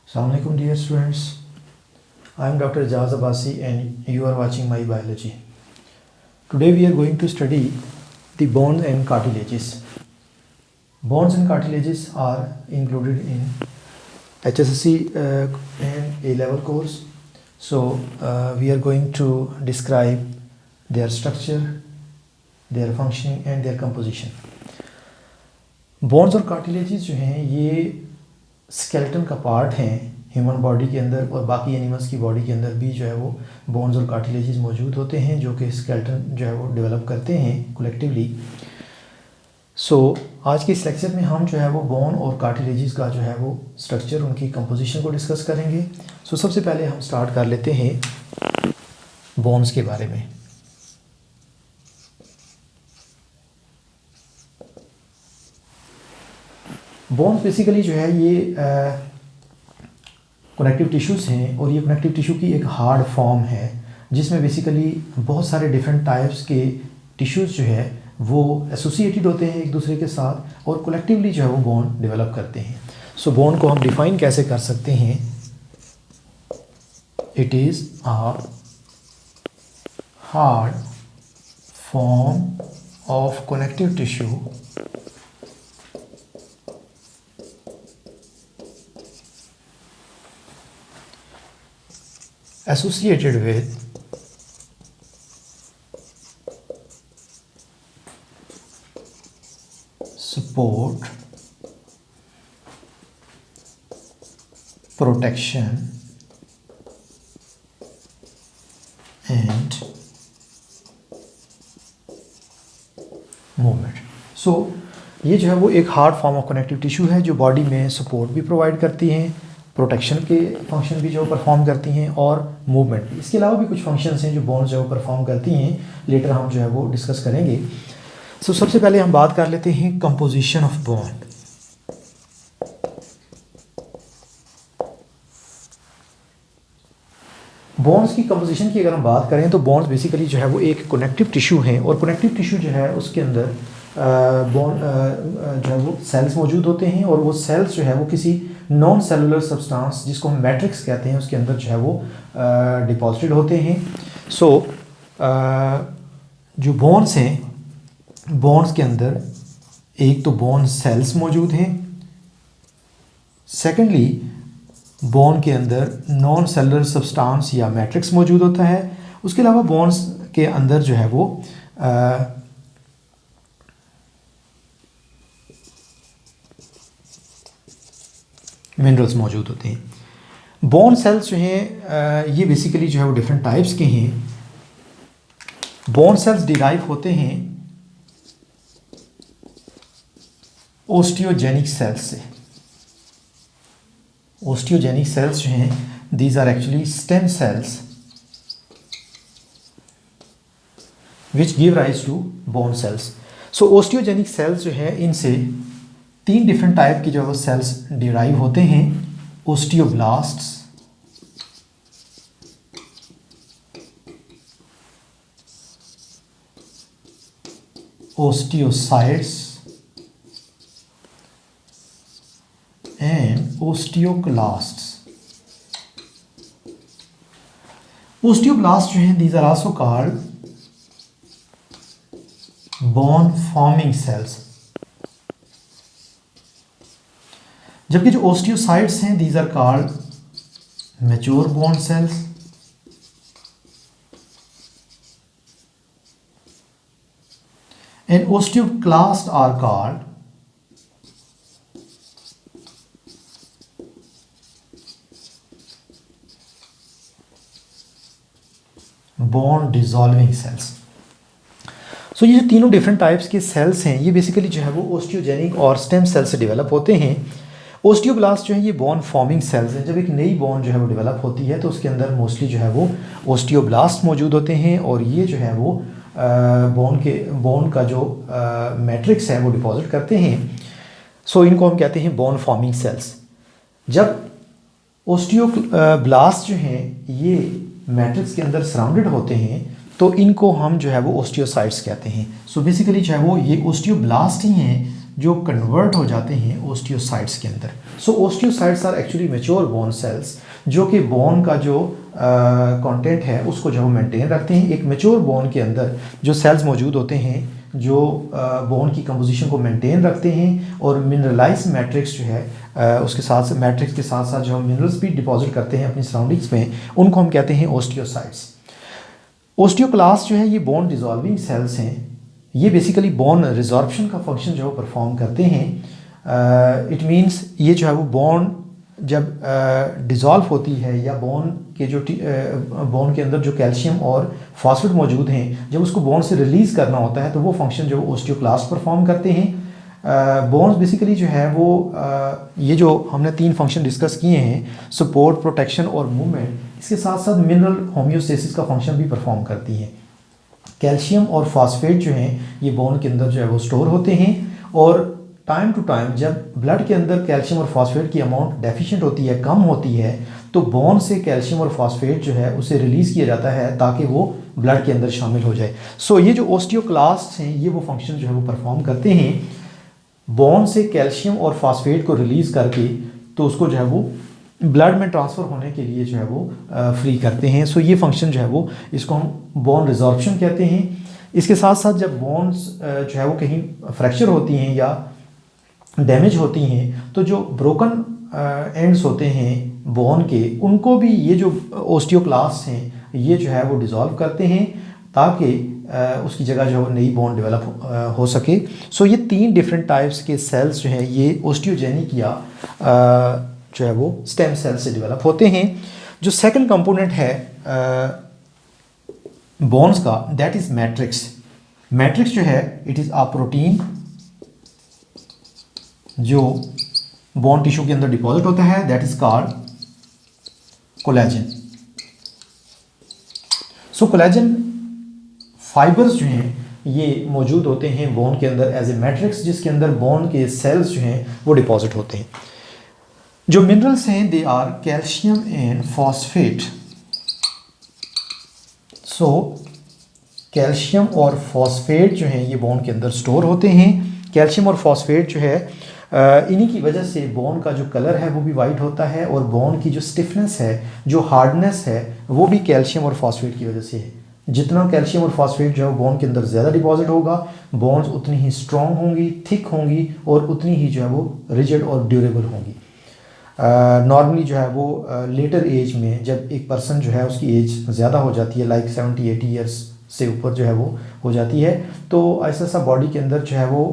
Assalamualaikum dear students. I am Dr. Ijaz Abbasi and you are watching my biology. Today we are going to study the bones and cartilages. Bones and cartilages are included in HSSC and A-level course. So we are going to describe their structure, their functioning and their composition. Bones और cartilages जो हैं ये skeleton का part हैं human body के अंदर, और बाकी एनिमल्स की बॉडी के अंदर भी जो है वो बोन्स और कार्टिलेजेस मौजूद होते हैं जो कि स्केलेटन जो है वो डेवलप करते हैं कलेक्टिवली. सो आज के इस लेक्चर में हम जो है वो बोन और कार्टिलेजेस का जो है वो स्ट्रक्चर, उनकी कंपोजिशन को डिस्कस करेंगे. सो सबसे पहले हम स्टार्ट कर लेते हैं बोन्स के बारे में. बोन्स बेसिकली जो है ये कनेक्टिव टिश्यूज़ हैं, और ये कनेक्टिव टिश्यू की एक हार्ड फॉर्म है जिसमें बेसिकली बहुत सारे डिफरेंट टाइप्स के टिश्यूज़ जो है वो एसोसिएटेड होते हैं एक दूसरे के साथ और कलेक्टिवली जो है वो बोन डेवलप करते हैं. सो बोन को हम डिफ़ाइन कैसे कर सकते हैं? It is a hard form of connective tissue associated with support, protection and movement. So ये जो है वो एक hard form of connective tissue है जो बॉडी में सपोर्ट भी प्रोवाइड करती हैं, प्रोटेक्शन के फंक्शन भी जो परफॉर्म करती हैं और मूवमेंट भी. इसके अलावा भी कुछ फंक्शंस हैं जो बोन्स जो परफॉर्म करती हैं, लेटर हम जो है वो डिस्कस करेंगे. सो सबसे पहले हम बात कर लेते हैं कंपोजिशन ऑफ बोन. बोन्स की कंपोजिशन की अगर हम बात करें तो बोन्स बेसिकली जो है वो एक कनेक्टिव टिश्यू हैं, और कनेक्टिव टिश्यू जो है उसके अंदर बोन जो है वो सेल्स मौजूद होते हैं, और वो सेल्स जो है वो किसी नॉन सेलुलर सब्सटेंस जिसको हम मैट्रिक्स कहते हैं उसके अंदर जो है वो डिपॉजिटेड होते हैं. सो जो बोन्स हैं, बोन्स के अंदर एक तो बोन सेल्स मौजूद हैं, सेकेंडली बोन के अंदर नॉन सेलुलर सब्सटेंस या मैट्रिक्स मौजूद होता है. उसके अलावा बोन्स के अंदर जो है वो मिनरल्स मौजूद होते हैं. बोन सेल्स जो हैं ये बेसिकली जो है वो डिफरेंट टाइप्स के हैं. बोन सेल्स डिराइव होते हैं ओस्टियोजेनिक सेल्स से. ओस्टियोजेनिक सेल्स जो हैं these are actually stem cells which give rise to bone cells. So osteogenic cells जो है इनसे तीन डिफरेंट टाइप की जो वो सेल्स डिराइव होते हैं. Osteoblasts, osteocytes and osteoclasts. Osteoblast जो हैं these are also called bone forming cells, जबकि जो ओस्टियोसाइट्स हैं these are called mature bone cells. And osteoclast are called bone dissolving cells. So ये जो तीनों डिफरेंट टाइप्स के सेल्स हैं ये बेसिकली जो है वो ओस्टियोजेनिक और स्टेम सेल से डेवलप होते हैं. ओस्टियोब्लास्ट जो है ये बोन फॉर्मिंग सेल्स हैं. जब एक नई बोन जो है वो डेवलप होती है तो उसके अंदर मोस्टली जो है वो ओस्टियोब्लास्ट मौजूद होते हैं, और ये जो है वो बोन का जो मैट्रिक्स है वो डिपॉजिट करते हैं. सो इनको हम कहते हैं बोन फॉर्मिंग सेल्स. जब ओस्टियोब्लास्ट जो हैं ये मैट्रिक्स के अंदर सराउंडेड होते हैं तो इनको हम जो है वो ओस्टियोसाइट्स कहते हैं. सो बेसिकली जो है वो ये ओस्टियोब्लास्ट ही हैं जो कन्वर्ट हो जाते हैं ओस्टियोसाइट्स के अंदर। So osteocytes are actually mature bone cells जो कि बोन का जो कंटेंट है उसको जो मेंटेन रखते हैं। एक मैच्योर बोन के अंदर जो सेल्स मौजूद होते हैं जो बोन की कंपोजिशन को मेंटेन रखते हैं और मिनरलाइज मैट्रिक्स जो है उसके साथ मैट्रिक्स के साथ साथ जो हम मिनरल्स भी डिपॉजिट करते हैं अपनी सराउंडिंग्स में, उनको हम कहते हैं ओस्टियोसाइट्स। ओस्टियोक्लास्ट जो है ये बोन डिजॉल्विंग सेल्स हैं। ये बेसिकली बोन रिजॉर्प्शन का फंक्शन जो है परफॉर्म करते हैं। इट मींस ये जो है वो बोन जब डिज़ोल्व होती है या बोन के जो बोन के अंदर जो कैल्शियम और फॉस्फेट मौजूद हैं, जब उसको बोन से रिलीज़ करना होता है तो वो फंक्शन जो ओस्टियोक्लास्ट परफॉर्म करते हैं। बोन्स बेसिकली जो है वो ये जो हमने 3 फंक्शन डिस्कस किए हैं, सपोर्ट, प्रोटेक्शन और मूवमेंट, इसके साथ साथ मिनरल होम्योस्टेसिस का फंक्शन भी परफॉर्म करती हैं। कैल्शियम और फॉस्फेट जो हैं ये बोन के अंदर जो है वो स्टोर होते हैं और टाइम टू टाइम जब ब्लड के अंदर कैल्शियम और फॉस्फेट की अमाउंट डेफिशिएंट होती है, कम होती है, तो बोन से कैल्शियम और फॉस्फेट जो है उसे रिलीज़ किया जाता है ताकि वो ब्लड के अंदर शामिल हो जाए। सो ये जो ओस्टियोक्लास्ट हैं ये वो फंक्शन जो है वो परफॉर्म करते हैं बोन से कैल्शियम और फॉस्फेट को रिलीज़ करके, तो उसको जो है वो ब्लड में ट्रांसफ़र होने के लिए जो है वो फ्री करते हैं। सो ये फंक्शन जो है वो इसको हम बोन रिजॉर्प्शन कहते हैं। इसके साथ साथ जब बोन्स जो है वो कहीं फ्रैक्चर होती हैं या डैमेज होती हैं तो जो ब्रोकन एंड्स होते हैं बोन के, उनको भी ये जो ओस्टियोक्लास्ट हैं ये जो है वो डिज़ोल्व करते हैं ताकि उसकी जगह जो है वो नई बोन डेवलप हो सके। सो ये 3 डिफरेंट टाइप्स के सेल्स जो हैं ये ओस्टियोजेनिक या जो है वो स्टेम सेल से डेवलप होते हैं। जो सेकंड कंपोनेंट है बोन्स का, दैट इज़ मैट्रिक्स। मैट्रिक्स जो है इट इज़ अ प्रोटीन जो बोन टिश्यू के अंदर डिपॉजिट होता है, that is called collagen. So collagen fibres जो हैं ये मौजूद होते हैं बोन के अंदर एज ए मैट्रिक्स, जिसके अंदर बोन के सेल्स जो हैं वो डिपॉजिट होते हैं। जो मिनरल्स हैं they are calcium and phosphate. So calcium और फॉस्फेट जो हैं ये बोन के अंदर स्टोर होते हैं। कैल्शियम और फॉस्फेट जो है इन्हीं की वजह से बोन का जो कलर है वो भी वाइट होता है और बोन की जो स्टिफनेस है, जो हार्डनेस है, वो भी कैल्शियम और फॉस्फेट की वजह से है। जितना कैल्शियम और फॉस्फेट जो है बोन के अंदर ज़्यादा डिपॉजिट होगा, बोन्स उतनी ही स्ट्रॉन्ग होंगी, थिक होंगी और उतनी ही जो है वो रिजिड और ड्यूरेबल होंगी। नॉर्मली जो है वो लेटर एज में जब एक पर्सन जो है उसकी एज ज़्यादा हो जाती है, लाइक 70-80 ईयर्स से ऊपर जो है वो हो जाती है, तो ऐसा ऐसा बॉडी के अंदर जो है वो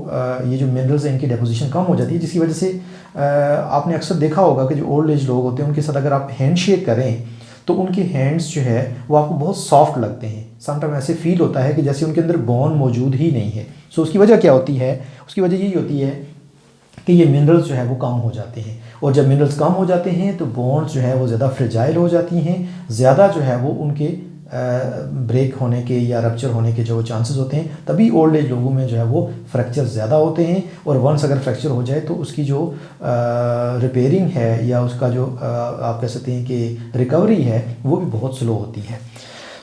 ये जो मिनरल्स हैं इनकी डेपोजिशन कम हो जाती है, जिसकी वजह से आपने अक्सर देखा होगा कि जो ओल्ड एज लोग होते हैं उनके साथ अगर आप हैंड शेक करें तो उनके हैंड्स जो है वो आपको बहुत सॉफ्ट लगते हैं। समटाइम ऐसे फील होता है कि जैसे उनके अंदर बोन मौजूद ही नहीं है। सो उसकी वजह क्या होती है? उसकी वजह यही होती है कि ये मिनरल्स जो है वो कम हो जाते हैं, और जब मिनरल्स कम हो जाते हैं तो बोन्स जो है वो ज़्यादा फ्रेजाइल हो जाती हैं, ज़्यादा जो है वो उनके ब्रेक होने के या रप्चर होने के जो चांसेस होते हैं। तभी ओल्ड एज लोगों में जो है वो फ्रैक्चर ज़्यादा होते हैं, और वंस अगर फ्रैक्चर हो जाए तो उसकी जो रिपेयरिंग है या उसका जो आप कह सकते हैं कि रिकवरी है वो भी बहुत स्लो होती है।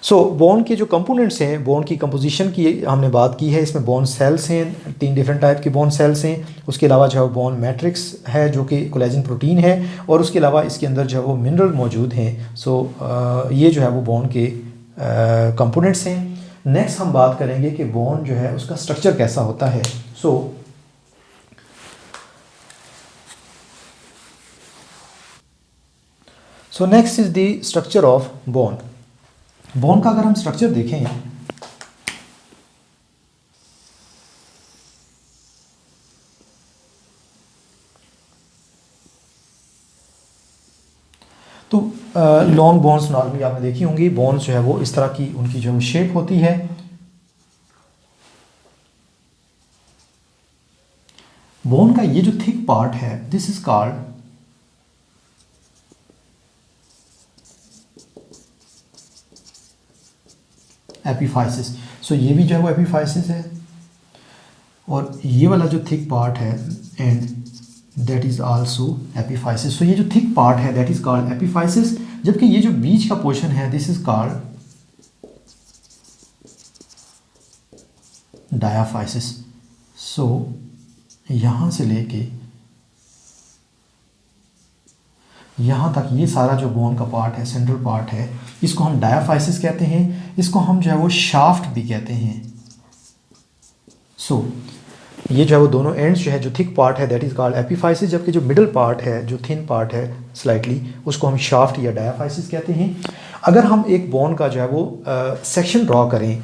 सो बोन के जो कंपोनेंट्स हैं, बोन की कंपोजिशन की हमने बात की है। इसमें बोन सेल्स हैं, 3 डिफरेंट टाइप के बोन सेल्स हैं। उसके अलावा जो है बोन मैट्रिक्स है जो कि कोलेजन प्रोटीन है, और उसके अलावा इसके अंदर जो है वो मिनरल मौजूद हैं। सो ये जो है वो बोन के कंपोनेंट्स हैं। नेक्स्ट हम बात करेंगे कि बोन जो है उसका स्ट्रक्चर कैसा होता है। So next is the structure of bone. Bone का अगर हम स्ट्रक्चर देखें तो लॉन्ग बोन्स नॉर्मली आपने देखी होंगी। बोन्स जो है वो इस तरह की उनकी जो शेप होती है। बोन का ये जो थिक पार्ट है this is called epiphysis. So ये भी जो है वो एपिफाइसिस है, और ये वाला जो थिक पार्ट है and that is also epiphysis. So ये जो थिक पार्ट है दैट इज कॉल्ड एपिफाइसिस, जबकि ये जो बीच का पोर्शन है this is called diaphysis. So यहाँ से लेके यहाँ तक ये सारा जो बोन का पार्ट है, सेंट्रल पार्ट है, इसको हम डायाफाइसिस कहते हैं। इसको हम जो है वो शाफ्ट भी कहते हैं। सो ये जो है वो दोनों एंड्स जो है, जो थिक पार्ट है दैट इज़ कॉल्ड एपिफाइसिस, जबकि जो मिडल पार्ट है, जो थिन पार्ट है स्लाइटली, उसको हम शाफ्ट या डायाफाइसिस कहते हैं। अगर हम एक बोन का जो है वो सेक्शन ड्रॉ करें,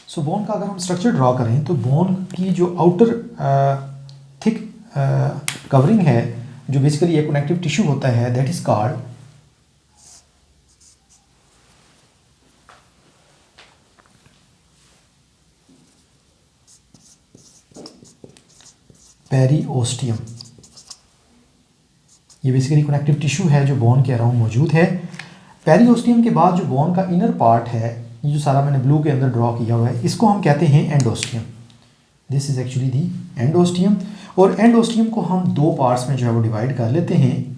सो बोन का अगर हम स्ट्रक्चर ड्रॉ करें तो बोन की जो आउटर थिक कवरिंग है, जो बेसिकली एक कनेक्टिव टिश्यू होता है, दैट इज कॉल्ड पेरिओस्टियम। ये बेसिकली कनेक्टिव टिश्यू है जो बोन के अराउंड मौजूद है। पेरिओस्टियम के बाद जो बोन का इनर पार्ट है, ये जो सारा मैंने ब्लू के अंदर ड्रॉ किया हुआ है, इसको हम कहते हैं endosteum. This is actually the endosteum. और एंडोस्टियम को हम दो पार्ट्स में जो है वो डिवाइड कर लेते हैं।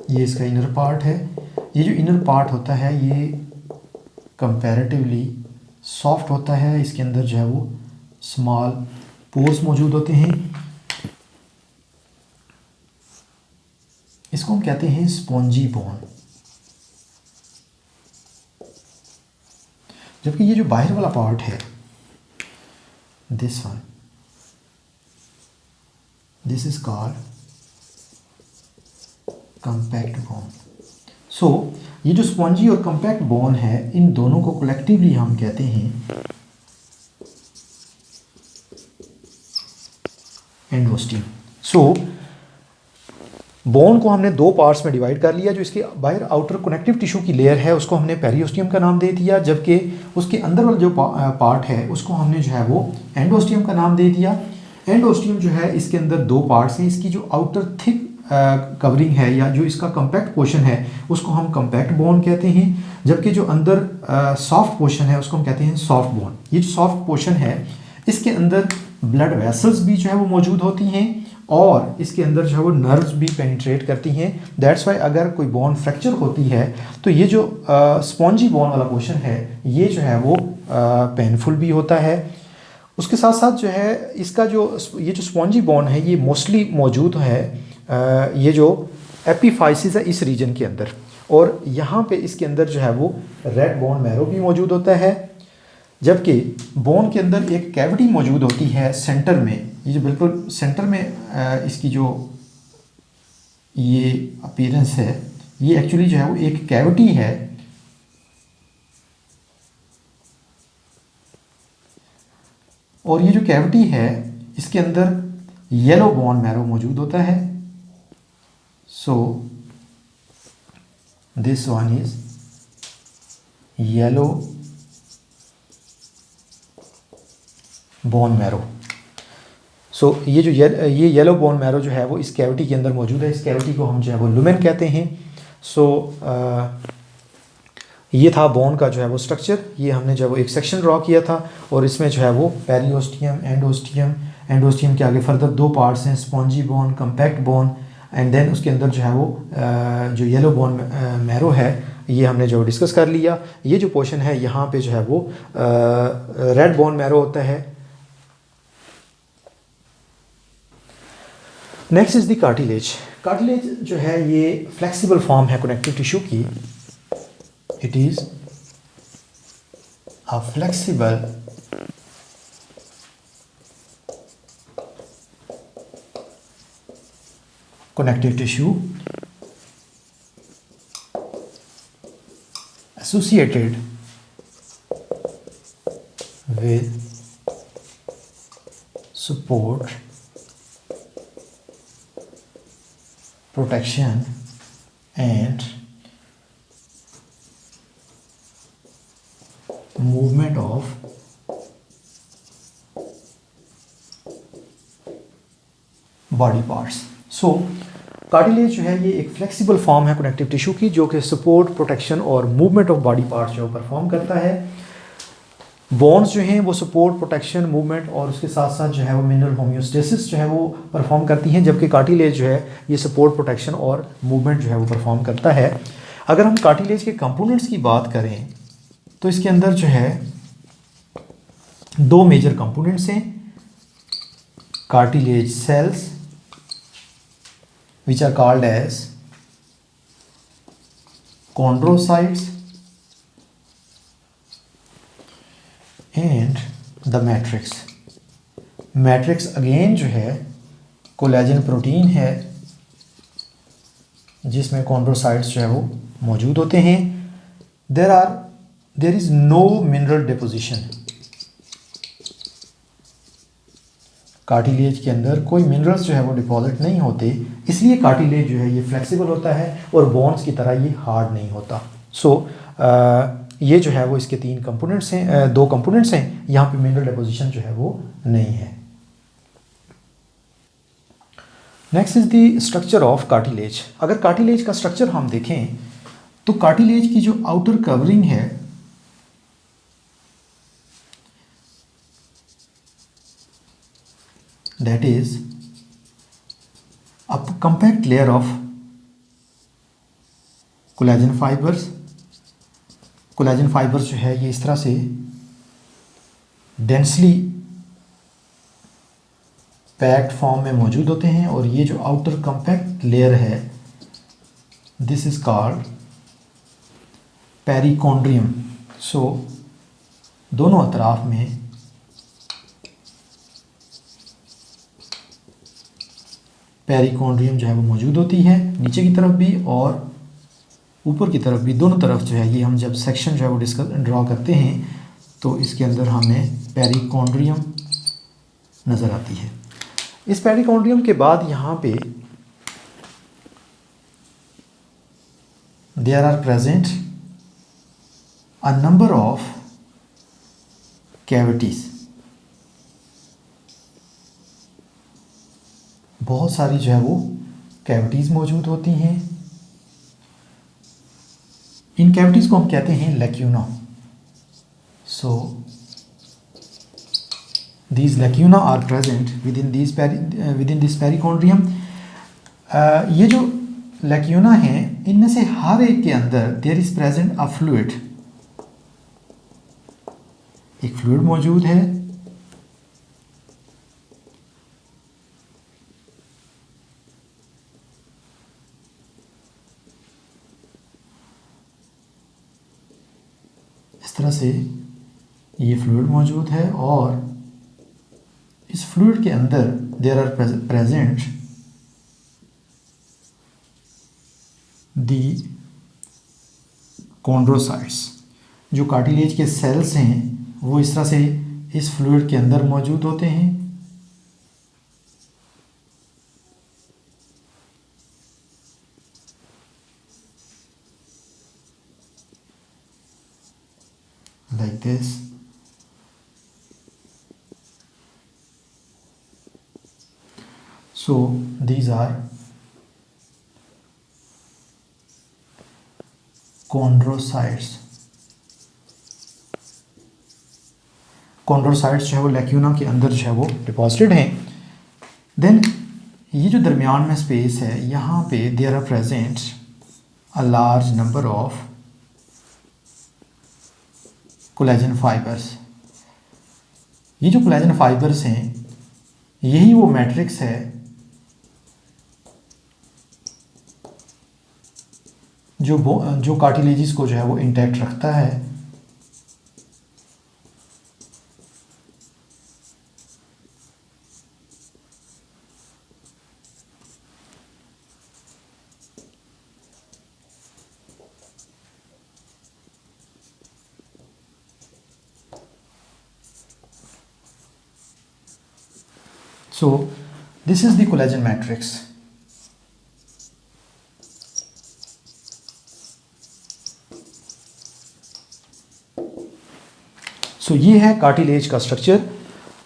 ये इसका इनर पार्ट है। ये जो इनर पार्ट होता है ये कंपैरेटिवली सॉफ्ट होता है। इसके अंदर जो है वो स्मॉल पोर्स मौजूद होते हैं। इसको हम कहते हैं स्पॉन्जी बोन। जबकि ये जो बाहर वाला पार्ट है, this one, this is called compact bone. So ये जो स्पॉन्जी और कंपैक्ट बोन है, इन दोनों को कलेक्टिवली हम कहते हैं एंडोस्टियम। सो बोन को हमने दो पार्ट्स में डिवाइड कर लिया। जो इसके बाहर आउटर कनेक्टिव टिश्यू की लेयर है उसको हमने पेरिओस्टियम का नाम दे दिया, जबकि उसके अंदर वाला जो पार्ट है उसको हमने जो है वो एंडोस्टियम का नाम दे दिया। एंडोस्टियम जो है, इसके अंदर दो पार्ट्स हैं। इसकी जो आउटर थिक कवरिंग है या जो इसका कंपैक्ट पोर्शन है उसको हम कंपैक्ट बोन कहते हैं, जबकि जो अंदर सॉफ्ट पोर्शन है उसको हम कहते हैं सॉफ्ट बोन। ये जो सॉफ्ट पोर्शन है, इसके अंदर ब्लड वेसल्स भी जो है वो मौजूद होती हैं और इसके अंदर जो है वो नर्व्स भी पेनिट्रेट करती हैं। दैट्स वाई अगर कोई बोन फ्रैक्चर होती है तो ये जो स्पॉन्जी बोन वाला पोर्शन है ये जो है वो पेनफुल भी होता है। उसके साथ साथ जो है इसका ये जो स्पॉन्जी बोन है ये मोस्टली मौजूद है ये जो एपिफाइसिस है इस रीजन के अंदर, और यहाँ पे इसके अंदर जो है वो रेड बोन मैरो भी मौजूद होता है। जबकि बोन के अंदर एक कैविटी मौजूद होती है सेंटर में। ये जो बिल्कुल सेंटर में इसकी जो ये अपीयरेंस है, ये एक्चुअली जो है वो एक कैविटी है। और ये जो कैविटी है इसके अंदर येलो बोन मैरो मौजूद होता है। So this one is yellow bone marrow. So ये जो ये येलो बोन मैरो जो है वो इस कैविटी के अंदर मौजूद है। इस कैविटी को हम जो है वो लुमेन कहते हैं। सो ये था बोन का जो है वो स्ट्रक्चर। ये हमने जो है वो एक सेक्शन ड्रॉ किया था और इसमें जो है वो पेरिओस्टियम, एंडोस्टियम के आगे फर्दर दो पार्ट्स हैं, spongy bone, compact bone, and then उसके अंदर जो है वो जो येलो बोन मैरो है ये हमने जो डिस्कस कर लिया। ये जो पोर्शन है यहाँ पे जो है वो रेड बोन मैरो होता है। Next is the cartilage. Cartilage जो है ये फ्लेक्सिबल फॉर्म है कनेक्टिव टिश्यू की। It is a flexible connective tissue associated with support, protection and movement of body parts. So cartilage जो है ये एक फ्लेक्सिबल फॉर्म है कनेक्टिव टिश्यू की, जो कि सपोर्ट, प्रोटेक्शन और मूवमेंट ऑफ बॉडी पार्ट्स जो परफॉर्म करता है। बोन्स जो हैं वो सपोर्ट, प्रोटेक्शन, मूवमेंट और उसके साथ साथ जो है वो मिनरल होम्योस्टेसिस जो है वो परफॉर्म करती हैं, जबकि कार्टिलेज जो है ये सपोर्ट, प्रोटेक्शन और मूवमेंट जो है वो परफॉर्म करता है। अगर हम कार्टिलेज के कंपोनेंट्स की बात करें तो इसके अंदर जो है दो मेजर कंपोनेंट्स हैं। Cartilage cells which are called as chondrocytes and the matrix. Matrix again जो है कोलेजन प्रोटीन है जिसमें कॉन्ड्रोसाइट्स जो है वो मौजूद होते हैं। There is no mineral deposition. Cartilage के अंदर कोई मिनरल्स जो है वो डिपॉजिट नहीं होते, इसलिए कार्टिलेज जो है ये फ्लेक्सिबल होता है और बोन्स की तरह ये हार्ड नहीं होता। सो ये जो है वो इसके तीन कंपोनेंट्स हैं, दो कंपोनेंट्स हैं। यहाँ पे मिनरल डिपोजिशन जो है वो नहीं है। Next is the structure of cartilage. अगर कार्टिलेज का स्ट्रक्चर हम देखें तो कार्टिलेज की जो आउटर कवरिंग है that is a compact layer of collagen fibers। collagen fibers जो है ये इस तरह से डेंसली पैक्ड फॉर्म में मौजूद होते हैं और ये जो आउटर कंपैक्ट लेयर है दिस इज कॉल्ड पेरिकॉन्ड्रियम। सो दोनों अतराफ में पेरिकॉन्ड्रियम जो है वो मौजूद होती है, नीचे की तरफ भी और ऊपर की तरफ भी, दोनों तरफ जो है ये हम जब सेक्शन जो है वो ड्रॉ करते हैं तो इसके अंदर हमें पेरिकॉन्ड्रियम नज़र आती है। इस पेरिकॉन्ड्रियम के बाद यहाँ पे there are present a number of cavities. बहुत सारी जो है वो कैविटीज़ मौजूद होती हैं। इन कैविटीज़ को हम कहते हैं lacuna. So these lacuna are present within this perichondrium. ये जो लैक्यूना हैं इनमें से हर एक के अंदर there is present a fluid. एक फ्लूइड मौजूद है। इस तरह से ये फ्लूइड मौजूद है और इस फ्लूइड के अंदर there are present the chondrocytes. जो कार्टिलेज के सेल्स हैं वो इस तरह से इस फ्लूइड के अंदर मौजूद होते हैं। like this। So these are chondrocytes। chondrocytes जो है वो लैक्यूना के अंदर जो है वो डिपॉजिटेड हैं। देन ये जो दरमियान में स्पेस है यहाँ पे there are present a large number of collagen fibres. ये जो कोलेजन फाइबर्स हैं यही वो मैट्रिक्स है जो कार्टिलेजिस को जो है वो इंटैक्ट रखता है। So this is the collagen matrix. So ये है कार्टिलेज का स्ट्रक्चर।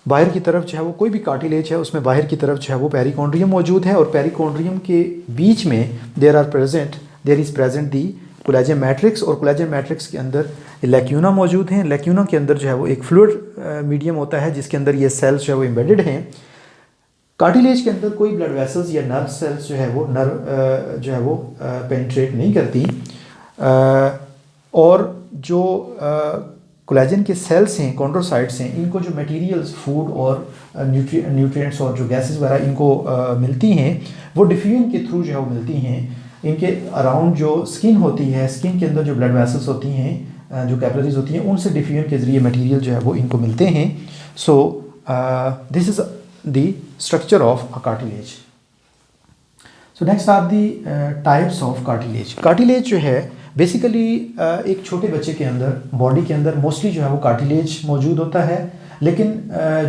बाहर की तरफ जो है वो कोई भी कार्टिलेज है उसमें बाहर की तरफ जो है वो पेरिकॉन्ड्रियम मौजूद है और पेरिकॉन्ड्रियम के बीच में there is present the collagen matrix और कोलेजन मैट्रिक्स के अंदर लैक्यूना मौजूद हैं। लैक्यूना के अंदर जो है वो एक फ्लूइड मीडियम होता है जिसके अंदर ये सेल्स जो है वो एम्बेडेड हैं। कार्टिलेज के अंदर कोई ब्लड वेसल्स या नर्व सेल्स जो है वो पेनिट्रेट नहीं करती और जो कोलेजन के सेल्स हैं कॉन्ड्रोसाइट्स हैं इनको जो मटेरियल्स फूड और न्यूट्रिएंट्स और जो गैसेस वगैरह इनको मिलती हैं वो डिफ्यूजन के थ्रू जो है वो मिलती हैं। इनके अराउंड जो स्किन होती है स्किन के अंदर जो ब्लड वेसल्स होती हैं जो कैपिलरीज होती हैं उनसे डिफ्यूजन के ज़रिए मटेरियल जो है वो इनको मिलते हैं। So this is the structure of a cartilage. So next are the types of cartilage. Cartilage जो है बेसिकली एक छोटे बच्चे के अंदर बॉडी के अंदर मोस्टली जो है वो कार्टिलेज मौजूद होता है, लेकिन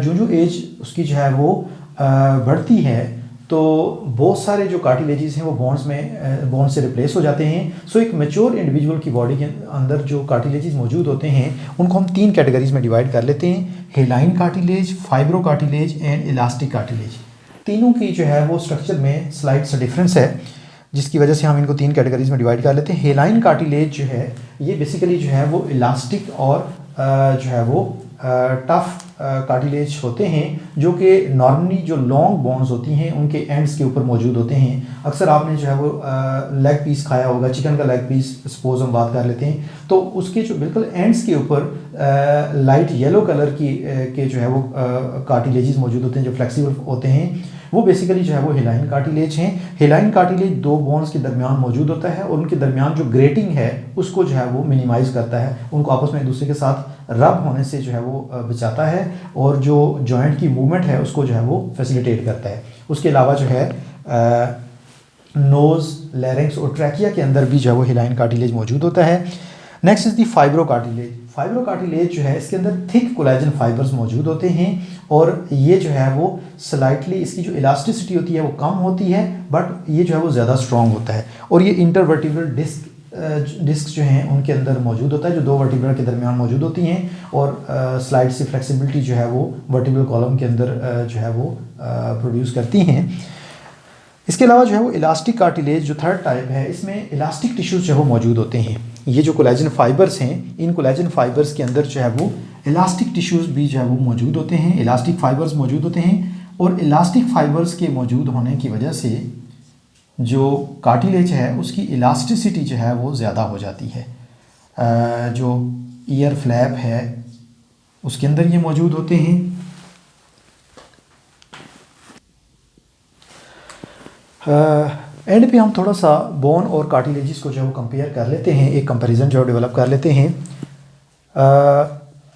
जो एज उसकी जो है वो बढ़ती है तो बहुत सारे जो कार्टिलेजेस हैं वो बोन्स से रिप्लेस हो जाते हैं। सो एक मैच्योर इंडिविजुअल की बॉडी के अंदर जो कार्टिलेजेस मौजूद होते हैं उनको हम 3 कैटेगरीज में डिवाइड कर लेते हैं, hyaline cartilage, fibro cartilage and elastic cartilage. तीनों की जो है वो स्ट्रक्चर में स्लाइड सा डिफरेंस है जिसकी वजह से हम इनको 3 कैटेगरीज में डिवाइड कर लेते हैं। हेलाइन कार्टिलेज जो है ये बेसिकली जो है वो इलास्टिक और जो है वो टफ कार्टिलेज होते हैं जो कि नॉर्मली जो लॉन्ग बोन्स होती हैं उनके एंड्स के ऊपर मौजूद होते हैं। अक्सर आपने जो है वो लेग पीस खाया होगा, चिकन का लेग पीस सपोज हम बात कर लेते हैं तो उसके जो बिल्कुल एंड्स के ऊपर लाइट येलो कलर के जो है वो कार्टिलेजेस मौजूद होते हैं जो फ्लेक्सिबल होते हैं, वो बेसिकली जो है वो हेलाइन कार्टिलेज हैं। हेलाइन कार्टिलेज 2 बोन्स के दरमियान मौजूद होता है और उनके दरमियान जो ग्रेटिंग है उसको जो है वो मिनिमाइज करता है, उनको आपस में एक दूसरे के साथ रब होने से जो है वो बचाता है और जो जॉइंट की मूवमेंट है उसको जो है वो फैसिलिटेट करता है। उसके अलावा जो है नोज़, लैरिंक्स और ट्रैकिया के अंदर भी जो है वो हेलाइन कार्टिलेज मौजूद होता है। Next is the fibro cartilage. Fibro cartilage जो है इसके अंदर थिक कोलेजन फाइबर्स मौजूद होते हैं और ये जो है वो स्लाइटली इसकी जो इलास्टिसिटी होती है वो कम होती है बट ये जो है वो ज़्यादा स्ट्रॉन्ग होता है और ये इंटरवर्टिब्रल डिस्क जो हैं उनके अंदर मौजूद होता है जो 2 वर्टिब्रा के दरमियान मौजूद होती हैं और स्लाइड से फ्लेक्सिबिलिटी जो है वो वर्टिब्रल कॉलम के अंदर जो है वो प्रोड्यूस करती हैं। इसके अलावा जो है वो इलास्टिक कार्टिलेज जो 3rd टाइप है इसमें इलास्टिक टिश्यूज जो है वो मौजूद होते हैं। ये जो कोलेजन फाइबर्स हैं इन कोलेजन फाइबर्स के अंदर जो है वो इलास्टिक टिश्यूज भी जो है वो मौजूद होते हैं, इलास्टिक फाइबर्स मौजूद होते हैं और इलास्टिक फाइबर्स के मौजूद होने की वजह से जो कार्टिलेज है उसकी इलास्टिसिटी जो है वो ज़्यादा हो जाती है। जो ईयर फ्लैप है उसके अंदर ये मौजूद होते हैं। एंड पे हम थोड़ा सा बोन और कार्टिलेजेस को जो है वो कंपेयर कर लेते हैं, एक कंपैरिजन जो डेवलप कर लेते हैं।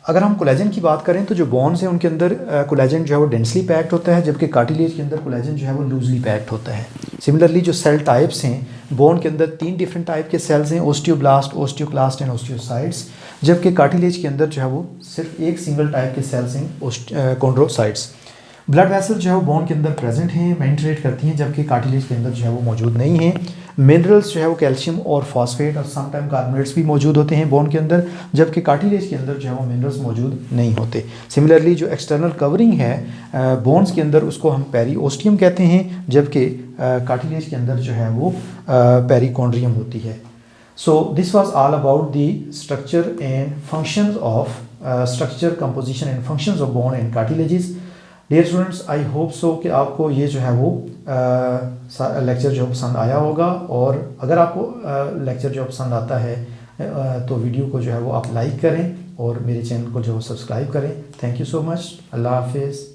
अगर हम कोलेजन की बात करें तो जो बोन्स हैं उनके अंदर कोलेजन जो है वो डेंसली पैक्ड होता है जबकि कार्टिलेज के अंदर कोलेजन जो है वो लूजली पैक्ड होता है। सिमिलरली जो सेल टाइप्स हैं बोन के अंदर 3 डिफरेंट टाइप के सेल्स हैं, ओस्टियोब्लास्ट, ओस्टियोक्लास्ट एंड ओस्टियोसाइट्स, जबकि कार्टिलेज के अंदर जो है वो सिर्फ एक सिंगल टाइप के सेल्स हैं, कॉन्ड्रोसाइट्स। ब्लड वेसल जो है वो बोन के अंदर प्रेजेंट हैं, मेंटेनेट करती हैं, जबकि कार्टिलेज के अंदर जो है वो मौजूद नहीं हैं। मिनरल्स जो है वो कैल्शियम और फॉस्फेट और समटाइम कार्बोनेट्स भी मौजूद होते हैं बोन के अंदर, जबकि कार्टिलेज के अंदर जो है वो मिनरल्स मौजूद नहीं होते। सिमिलरली जो एक्सटर्नल कवरिंग है बोन्स के अंदर उसको हम पेरीओस्टियम कहते हैं, जबकि कार्टिलेज के अंदर जो है वो पेरिकॉन्ड्रियम होती है। So this was all about the structure and functions of structure, composition and functions of bone and cartilages. Dear students, I hope so कि आपको ये जो है वो लेक्चर जो पसंद आया होगा और अगर आपको लेक्चर जो पसंद आता है तो वीडियो को जो है वो आप लाइक करें और मेरे चैनल को जो सब्सक्राइब करें। Thank you so much. अल्लाह हाफिज़।